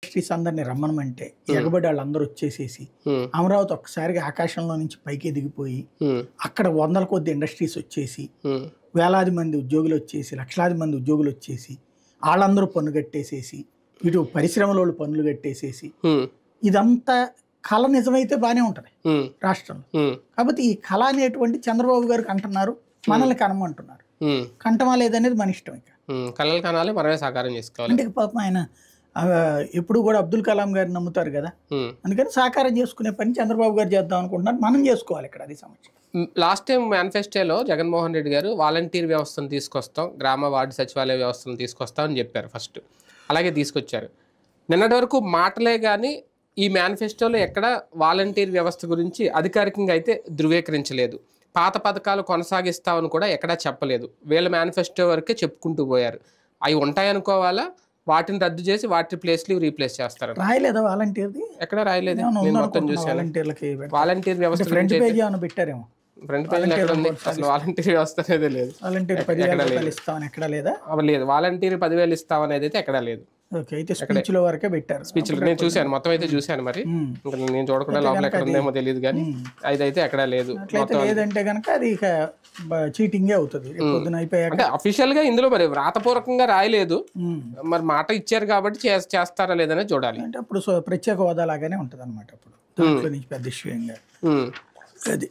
Industries అందరిని రమ్మనమంటే ఎగబడి వాళ్ళందరూ వచ్చేసేసి అమరావతి ఒక్కసారిగా ఆకాశంలో నుంచి పైకి ఎదిగిపోయి అక్కడ వందల కొద్ది ఇండస్ట్రీస్ వచ్చేసి వేలాది మంది ఉద్యోగులు వచ్చేసి లక్షలాది మంది ఉద్యోగులు వచ్చేసి వాళ్ళందరూ పన్ను కట్టేసేసి ఇటు పరిశ్రమల వాళ్ళు పన్నులు కట్టేసేసి ఇదంతా కళ నిజమైతే బాగానే ఉంటది రాష్ట్రంలో. కాబట్టి ఈ కళ అనేటువంటి చంద్రబాబు గారికి అంటున్నారు, మనల్ని కనమంటున్నారు. కంటమా లేదనేది మన ఇష్టం. ఇక కళలు కనాలి, మనమే సాకారం చేసుకోవాలి. అంటే పాపం ఆయన ఎప్పుడు కూడా అబ్దుల్ కలాం గారిని నమ్ముతారు కదా, అందుకని సాకారం చేసుకునే పని చంద్రబాబు గారు చేద్దాం అనుకుంటున్నారు. మనం చేసుకోవాలి ఇక్కడ, అది సమస్య. లాస్ట్ టైం మేనిఫెస్టోలో జగన్మోహన్ రెడ్డి గారు వాలంటీర్ వ్యవస్థను తీసుకొస్తాం, గ్రామ వార్డు సచివాలయ వ్యవస్థను తీసుకొస్తాం అని చెప్పారు ఫస్ట్. అలాగే తీసుకొచ్చారు. నిన్నటి వరకు మాటలే కానీ ఈ మేనిఫెస్టోలో ఎక్కడ వాలంటీర్ వ్యవస్థ గురించి అధికారికంగా అయితే ధృవీకరించలేదు. పాత పథకాలు కొనసాగిస్తామని కూడా ఎక్కడా చెప్పలేదు. వీళ్ళ మేనిఫెస్టో వరకే చెప్పుకుంటూ పోయారు. అవి ఉంటాయనుకోవాలా, వాటిని రద్దు చేసి వాటి ప్లేస్లు రీప్లేస్ చేస్తారు. రాయలేదా వాలంటీర్ది? ఎక్కడ రాయలేదు, నేను మొత్తం చూసాను. వాలంటీర్ వ్యవస్థ ఫ్రంట్ పేజీ ఏమైనా పెట్టారేమో. ఫ్రంట్ పేజ్ ఎక్కడ ఉంది? అసలు వాలంటీర్ వ్యవస్థ అనేది లేదు. వాలంటీర్ 10,000 ఇస్తామని ఎక్కడా లేదా? లేదు, వాలంటీర్ 10,000 ఇస్తామనేది అయితే ఎక్కడా లేదు. అయితే స్పీచ్ లో వరకే పెట్టారు. స్పీచ్ నేను చూశాను, మొత్తం అయితే చూశాను. మరి నేను చూడకుండా లోపల ఎక్కడ ఉందేమో తెలియదు, కానీ అయితే ఎక్కడా లేదు. లేదంటే కనుక అది చీటింగే అవుతుంది. అంటే అఫీషియల్ గా ఇందులో మరి వ్రాతపూర్వకంగా రాయలేదు, మరి మాట ఇచ్చారు కాబట్టి చేస్తారా లేదనే చూడాలి. అంటే అప్పుడు ప్రత్యేక హోదా లాగానే ఉంటది అనమాట. అప్పుడు దాంట్లో నుంచి పెద్ద విషయంగా అది.